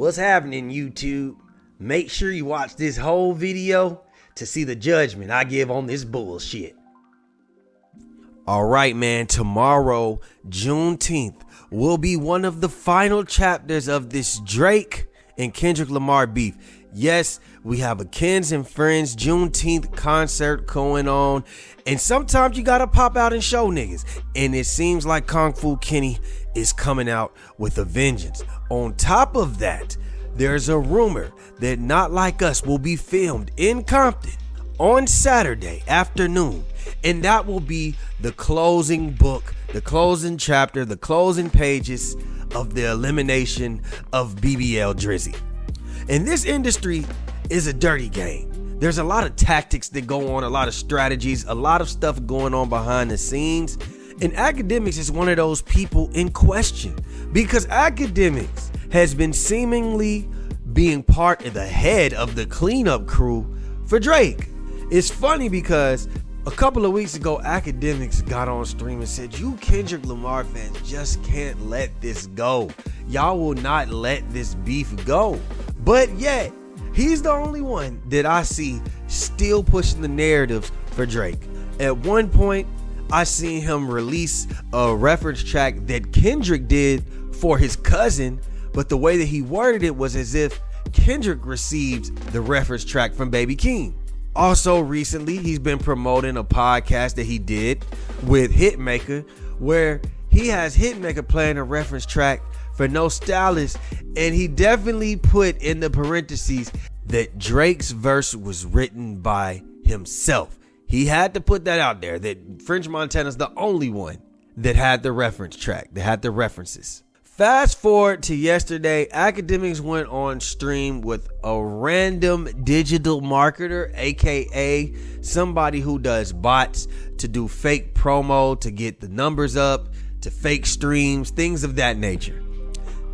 What's happening, YouTube? Make sure you watch this whole video to see the judgment I give on this bullshit. All right, man, tomorrow, Juneteenth, will be one of the final chapters of this Drake and Kendrick Lamar beef. Yes, we have a Kens and Friends Juneteenth concert going on, and sometimes you gotta pop out and show niggas, and it seems like Kung Fu Kenny is coming out with a vengeance. On top of that, there's a rumor that Not Like Us will be filmed in Compton on Saturday afternoon, and that will be the closing book, the closing chapter, the closing pages of the elimination of BBL Drizzy. And this industry is a dirty game. There's a lot of tactics that go on, a lot of strategies, a lot of stuff going on behind the scenes. And Academics is one of those people in question, because Academics has been seemingly being part of the head of the cleanup crew for Drake. It's funny because a couple of weeks ago, Academics got on stream and said, you Kendrick Lamar fans just can't let this go. Y'all will not let this beef go. But yet, he's the only one that I see still pushing the narratives for Drake. At one point, I seen him release a reference track that Kendrick did for his cousin, but the way that he worded it was as if Kendrick received the reference track from Baby Keem. Also recently, he's been promoting a podcast that he did with Hitmaker, where he has Hitmaker playing a reference track for No Stylist, and he definitely put in the parentheses that Drake's verse was written by himself. He had to put that out there, that French Montana's the only one that had the reference track, that had the references. Fast forward to yesterday, Academics went on stream with a random digital marketer, aka somebody who does bots to do fake promo, to get the numbers up, to fake streams, things of that nature.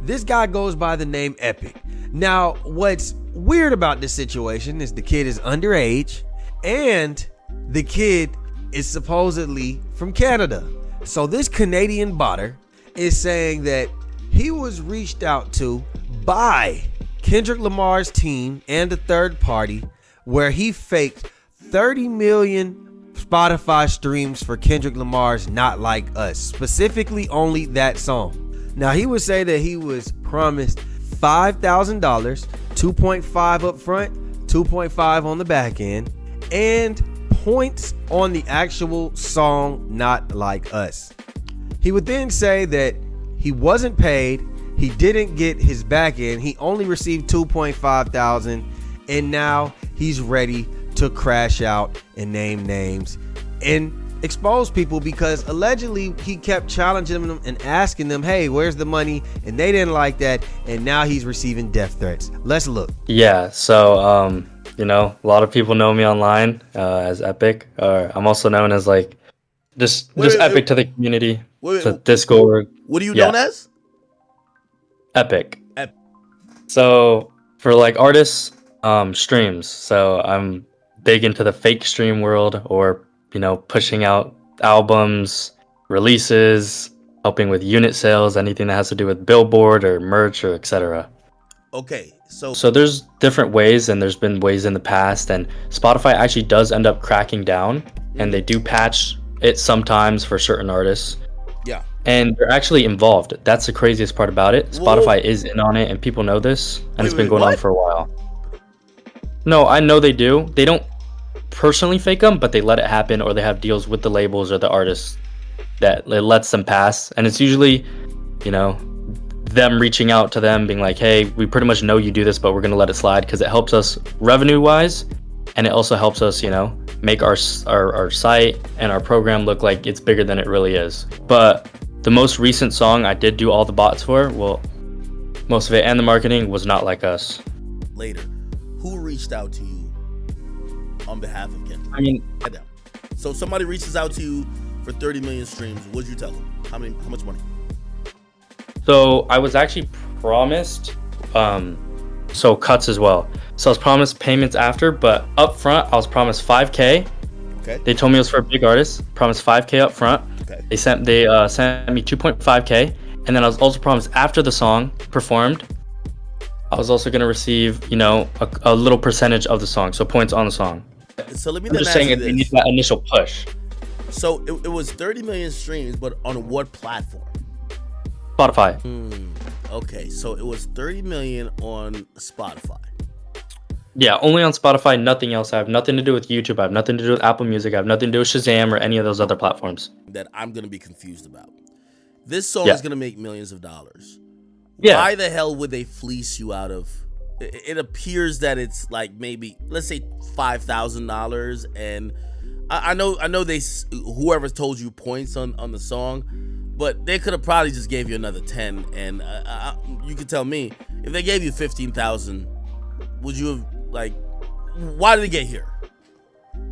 This guy goes by the name Epic. Now, what's weird about this situation is the kid is underage, and the kid is supposedly from Canada. So this Canadian botter is saying that he was reached out to by Kendrick Lamar's team and a third party, where he faked 30 million Spotify streams for Kendrick Lamar's Not Like Us, specifically only that song. Now, he would say that he was promised $5,000, 2.5 up front, 2.5 on the back end, and points on the actual song Not Like Us. He would then say that he wasn't paid, he didn't get his back end, he only received 2.5 thousand, and now he's ready to crash out and name names and expose people, because allegedly he kept challenging them and asking them, hey, where's the money? And they didn't like that, and now he's receiving death threats. Let's look. Yeah, so a lot of people know me online as Epic. I'm also known as just Epic to the community, to Discord. What are you known as? Epic. So for artists, streams. So I'm big into the fake stream world, or pushing out albums, releases, helping with unit sales, anything that has to do with Billboard or merch or etc. Okay, so there's different ways, and there's been ways in the past, and Spotify actually does end up cracking down, and they do patch it sometimes for certain artists. Yeah. And they're actually involved. That's the craziest part about it. Spotify is in on it, and people know this, and it's been going on for a while. No, I know they do. They don't personally fake them, but they let it happen, or they have deals with the labels or the artists that it lets them pass. And it's usually, them reaching out to them being like, hey, we pretty much know you do this, but we're going to let it slide because it helps us revenue wise. And it also helps us, make our site and our program look like it's bigger than it really is. But the most recent song I did do all the bots for, well, most of it and the marketing, was Not Like Us. Later, who reached out to you on behalf of Kendrick? I mean, so somebody reaches out to you for 30 million streams. What'd you tell them? How much money? So I was actually promised cuts as well. So I was promised payments after, but up front I was promised 5K. Okay. They told me it was for a big artist. Promised 5K up front. Okay. They sent me 2.5K, and then I was also promised after the song performed, I was also gonna receive, you know, a little percentage of the song, so points on the song. So let me I'm then just ask saying you they need this. that initial push. So it was 30 million streams, but on what platform? Spotify. Okay, so it was 30 million on Spotify. Yeah, only on Spotify, nothing else. I have nothing to do with YouTube. I have nothing to do with Apple Music. I have nothing to do with Shazam or any of those other platforms. That I'm gonna be confused about. This song Yeah. is gonna make millions of dollars. Yeah. Why the hell would they fleece you out of? It appears that it's like maybe, let's say, $5,000, and I know they, whoever told you points on the song, but they could have probably just gave you another 10, and you could tell me if they gave you 15,000, would you have, like, why did they get here?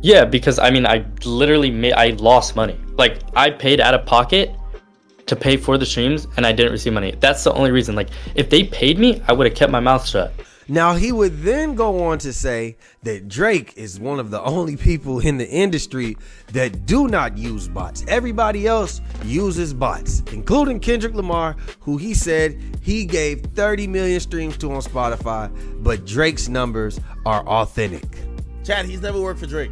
Yeah, because I mean, I literally I lost money. Like, I paid out of pocket to pay for the streams, and I didn't receive money. That's the only reason. Like, if they paid me, I would have kept my mouth shut. Now, he would then go on to say that Drake is one of the only people in the industry that do not use bots. Everybody else uses bots, including Kendrick Lamar, who he said he gave 30 million streams to on Spotify, but Drake's numbers are authentic. Chad, he's never worked for Drake.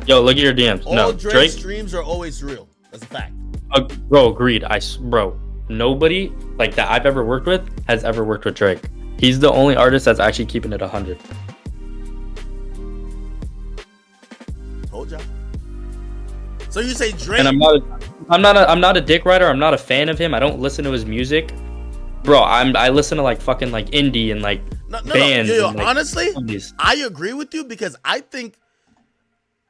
Yo, look at your DMs. All No, Drake's streams are always real. That's a fact. Bro, agreed. Bro, nobody like that I've ever worked with has ever worked with Drake. He's the only artist that's actually keeping it 100. Told y'all. So you say Drake? And I'm not a dick writer. I'm not a fan of him. I don't listen to his music, bro. I listen to like fucking like indie and like bands. Yo, and, like, honestly, zombies. I agree with you because I think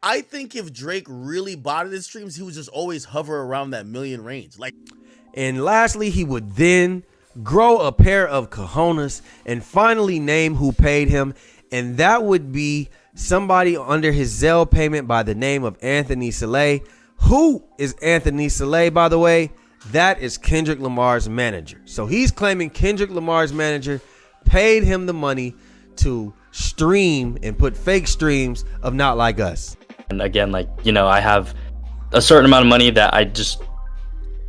if Drake really botted his streams, he would just always hover around that million range. Like, and lastly, he would then grow a pair of cojones and finally name who paid him, and that would be somebody under his Zelle payment by the name of Anthony Saleh. Who is Anthony Saleh, by the way? That is Kendrick Lamar's manager. So he's claiming Kendrick Lamar's manager paid him the money to stream and put fake streams of Not Like Us. And again, like, you know, I have a certain amount of money that I just,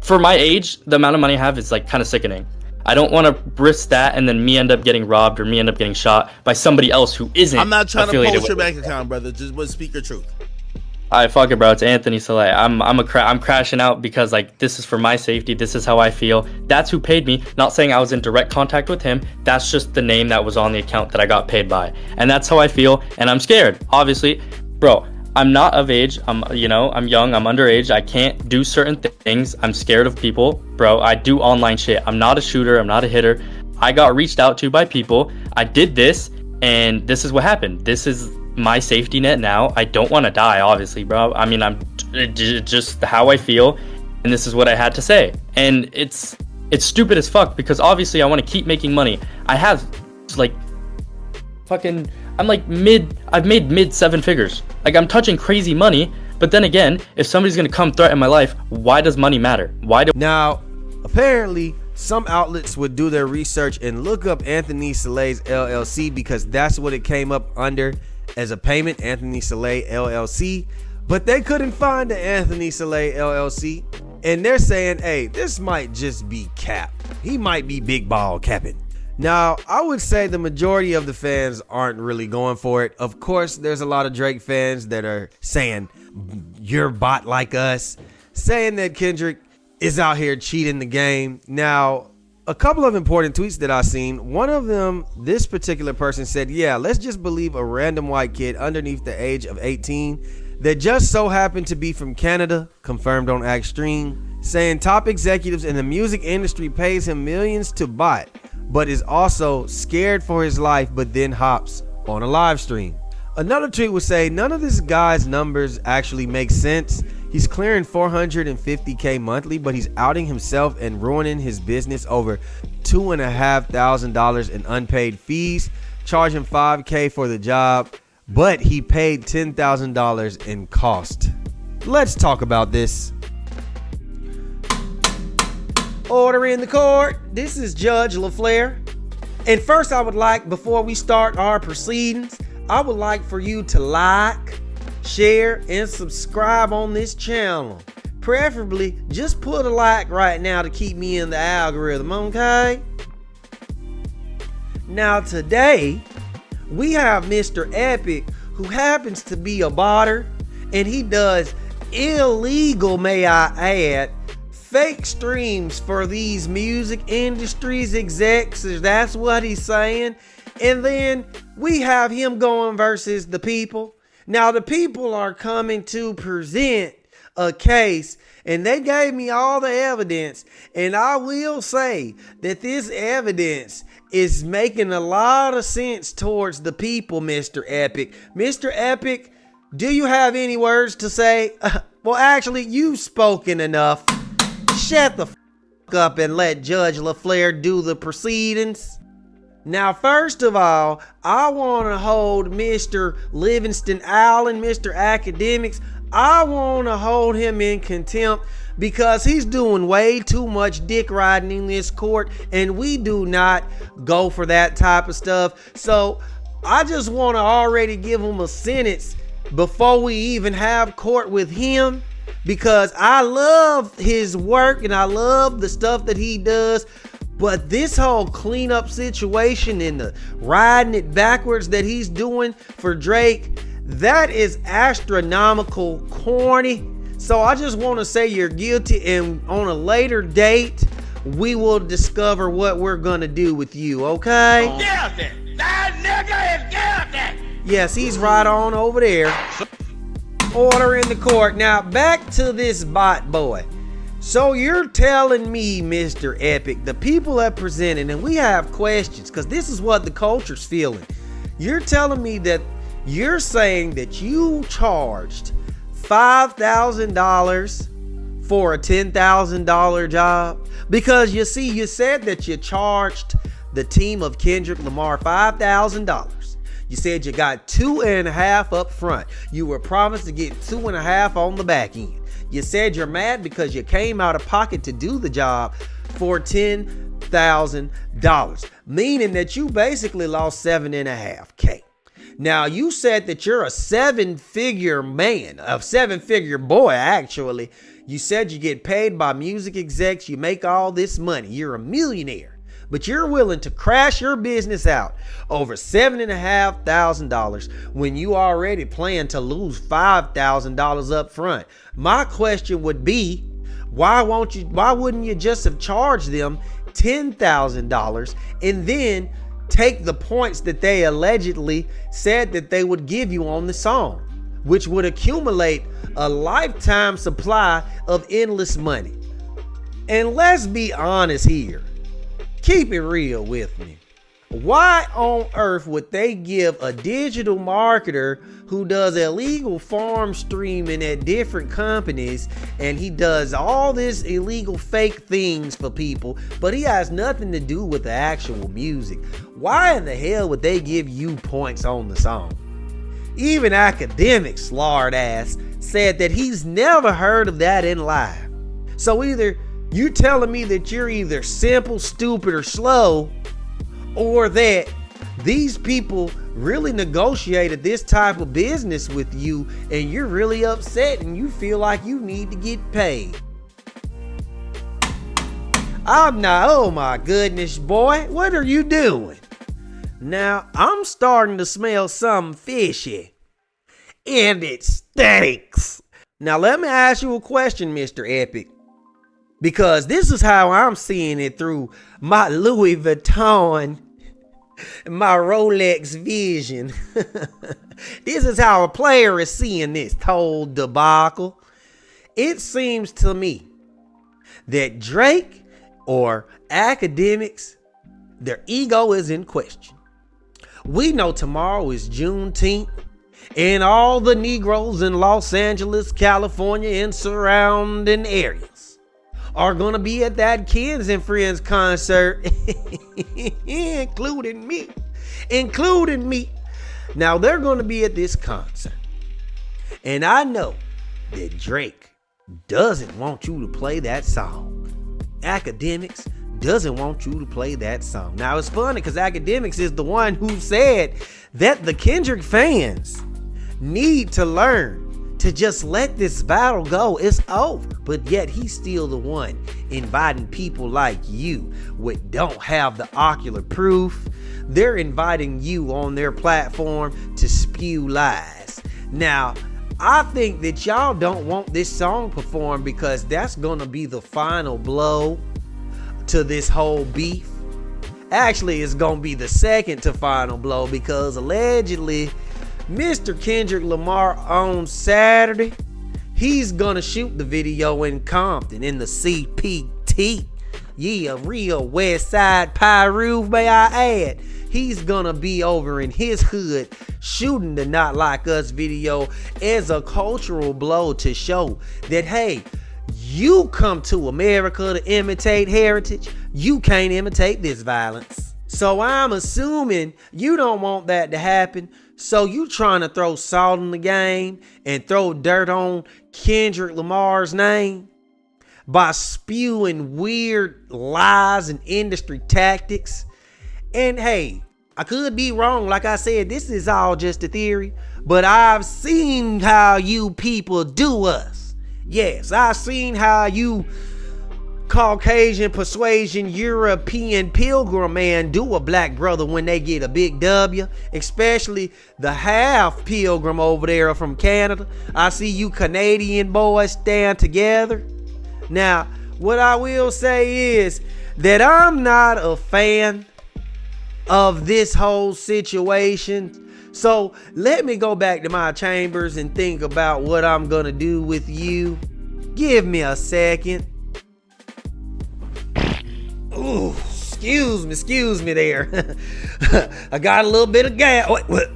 for my age, the amount of money I have is like kind of sickening. I don't want to risk that and then me end up getting robbed or me end up getting shot by somebody else who isn't. I'm not trying to affiliated post your with bank it. account, brother. Just speak your truth. Alright, fuck it, bro. It's Anthony Saleh. I'm crashing out because like this is for my safety. This is how I feel. That's who paid me. Not saying I was in direct contact with him. That's just the name that was on the account that I got paid by, and that's how I feel. And I'm scared, obviously, bro. I'm not of age. I'm young. I'm underage. I can't do certain things. I'm scared of people, bro. I do online shit. I'm not a shooter. I'm not a hitter. I got reached out to by people. I did this, and this is what happened. This is my safety net now. I don't want to die, obviously, bro. I mean, I'm just how I feel, and this is what I had to say. And it's stupid as fuck because obviously I want to keep making money. I have like fucking. I'm like I've made mid 7 figures. Like, I'm touching crazy money, but then again, if somebody's gonna come threaten my life, why does money matter? Now, apparently, some outlets would do their research and look up Anthony Saleh's LLC because that's what it came up under as a payment, Anthony Saleh LLC, but they couldn't find the Anthony Saleh LLC, and they're saying, hey, this might just be cap. He might be big ball capping. Now, I would say the majority of the fans aren't really going for it. Of course, there's a lot of Drake fans that are saying, you're bot like us, saying that Kendrick is out here cheating the game. Now, a couple of important tweets that I seen. One of them, this particular person said, yeah, let's just believe a random white kid underneath the age of 18 that just so happened to be from Canada, confirmed on Extreme, saying top executives in the music industry pays him millions to bot, but is also scared for his life, but then hops on a live stream. Another tweet would say, none of this guy's numbers actually make sense. He's clearing $450K monthly, but he's outing himself and ruining his business over $2,500 in unpaid fees, charging $5K for the job, but he paid $10,000 in cost. Let's talk about this. Order in the court. This is Judge LaFlare. And first, I would like, before we start our proceedings, I would like for you to like, share, and subscribe on this channel. Preferably, just put a like right now to keep me in the algorithm, okay? Now today, we have Mr. Epic, who happens to be a botter, and he does illegal, may I add, fake streams for these music industries execs. That's what he's saying. And then we have him going versus the people. Now the people are coming to present a case, and they gave me all the evidence, and I will say that this evidence is making a lot of sense towards the people, Mr. Epic. Mr. Epic, do you have any words to say? Well, actually, you've spoken enough. Shut the f up and let Judge LaFlare do the proceedings. Now, first of all, I want to hold Mr. Livingston Allen, Mr. Academics. I want to hold him in contempt because he's doing way too much dick riding in this court, and we do not go for that type of stuff. So I just want to already give him a sentence before we even have court with him, because I love his work and I love the stuff that he does. But this whole cleanup situation and the riding it backwards that he's doing for Drake, that is astronomical corny. So I just want to say you're guilty, and on a later date, we will discover what we're going to do with you, okay? Guilty! That nigga is guilty! Yes, he's right on over there. Order in the court. Now, back to this bot boy. So you're telling me, Mr. Epic, the people have presented, and we have questions, because this is what the culture's feeling. You're telling me that you're saying that you charged $5,000 for a $10,000 job? Because you see, you said that you charged the team of Kendrick Lamar $5,000. You said you got 2.5 up front. You were promised to get 2.5 on the back end. You said you're mad because you came out of pocket to do the job for $10,000, meaning that you basically lost $7.5K. Now, you said that you're a 7-figure man, a 7-figure boy, actually. You said you get paid by music execs. You make all this money. You're a millionaire. But you're willing to crash your business out over $7,500 when you already plan to lose $5,000 up front. My question would be, why wouldn't you just have charged them $10,000 and then take the points that they allegedly said that they would give you on the song, which would accumulate a lifetime supply of endless money? And let's be honest here. Keep it real with me. Why on earth would they give a digital marketer who does illegal farm streaming at different companies, and he does all this illegal fake things for people, but he has nothing to do with the actual music? Why in the hell would they give you points on the song? Even Academics, lard ass, said that he's never heard of that in live. So either you telling me that you're either simple, stupid, or slow, or that these people really negotiated this type of business with you and you're really upset and you feel like you need to get paid. I'm not, oh my goodness, boy, what are you doing? Now, I'm starting to smell something fishy, and it stinks. Now, let me ask you a question, Mr. Epic, because this is how I'm seeing it through my Louis Vuitton, my Rolex vision. This is how a player is seeing this whole debacle. It seems to me that Drake or Academics, their ego is in question. We know tomorrow is Juneteenth, and all the Negroes in Los Angeles, California, and surrounding areas are gonna be at that Kids and Friends concert, including me. Now they're gonna be at this concert, and I know that Drake doesn't want you to play that song. Academics doesn't want you to play that song. Now it's funny because Academics is the one who said that the Kendrick fans need to learn to just let this battle go. It's over. But yet he's still the one inviting people like you with don't have the ocular proof. They're inviting you on their platform to spew lies. Now, I think that y'all don't want this song performed because that's gonna be the final blow to this whole beef. Actually, it's gonna be the second to final blow because allegedly Mr. Kendrick Lamar on Saturday, he's gonna shoot the video in Compton in the CPT. Yeah, real West Side Pyru, may I add. He's gonna be over in his hood shooting the Not Like Us video as a cultural blow to show that, hey, you come to America to imitate heritage, you can't imitate this violence. So I'm assuming you don't want that to happen. So you trying to throw salt in the game and throw dirt on Kendrick Lamar's name by spewing weird lies and industry tactics. And hey, I could be wrong. Like I said, this is all just a theory, but I've seen how you people do us. Yes, I've seen how you Caucasian persuasion European pilgrim man do a black brother when they get a big W, especially the half pilgrim over there from Canada. I see you Canadian boys stand together. Now, what I will say is that I'm not a fan of this whole situation. So let me go back to my chambers and think about what I'm gonna do with you. Give me a second. Ooh, excuse me there. I got a little bit of gas. Wait, what?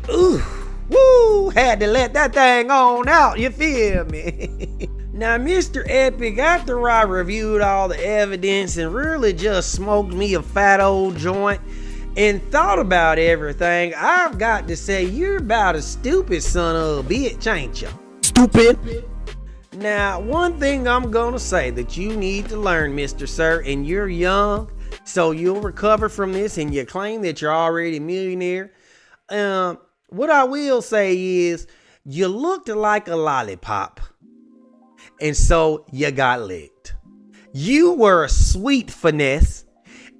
Ooh, woo, had to let that thing on out, you feel me? Now, Mr. Epic, after I reviewed all the evidence and really just smoked me a fat old joint and thought about everything, I've got to say you're about a stupid son of a bitch, ain't you? Stupid. Now, one thing I'm gonna say that you need to learn, Mr. Sir, and you're young, so you'll recover from this and you claim that you're already a millionaire. What I will say is you looked like a lollipop, and so you got licked. You were a sweet finesse,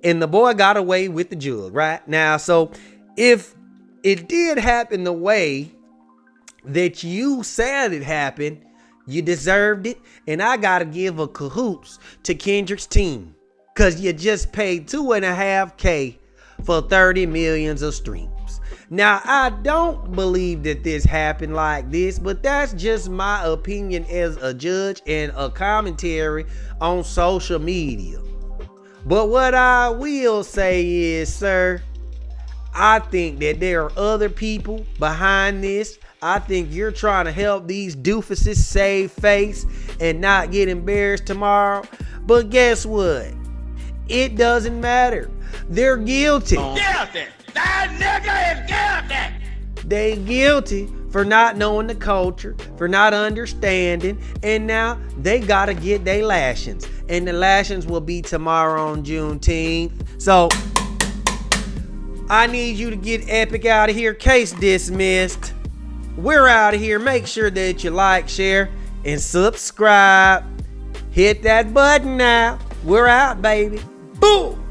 and the boy got away with the jug, right? Now, so if it did happen the way that you said it happened, you deserved it, and I gotta give a cahoots to Kendrick's team, cause you just paid $2.5K for 30 million of streams. Now, I don't believe that this happened like this, but that's just my opinion as a judge and a commentary on social media. But what I will say is, sir, I think that there are other people behind this. I think you're trying to help these doofuses save face and not get embarrassed tomorrow. But guess what? It doesn't matter. They're guilty. Guilty! That nigga is guilty! They guilty for not knowing the culture, for not understanding, and now they gotta get their lashings. And the lashings will be tomorrow on Juneteenth. So I need you to get Epic out of here. Case dismissed. We're out of here. Make sure that you like, share, and subscribe. Hit that button now. We're out, baby. Boom!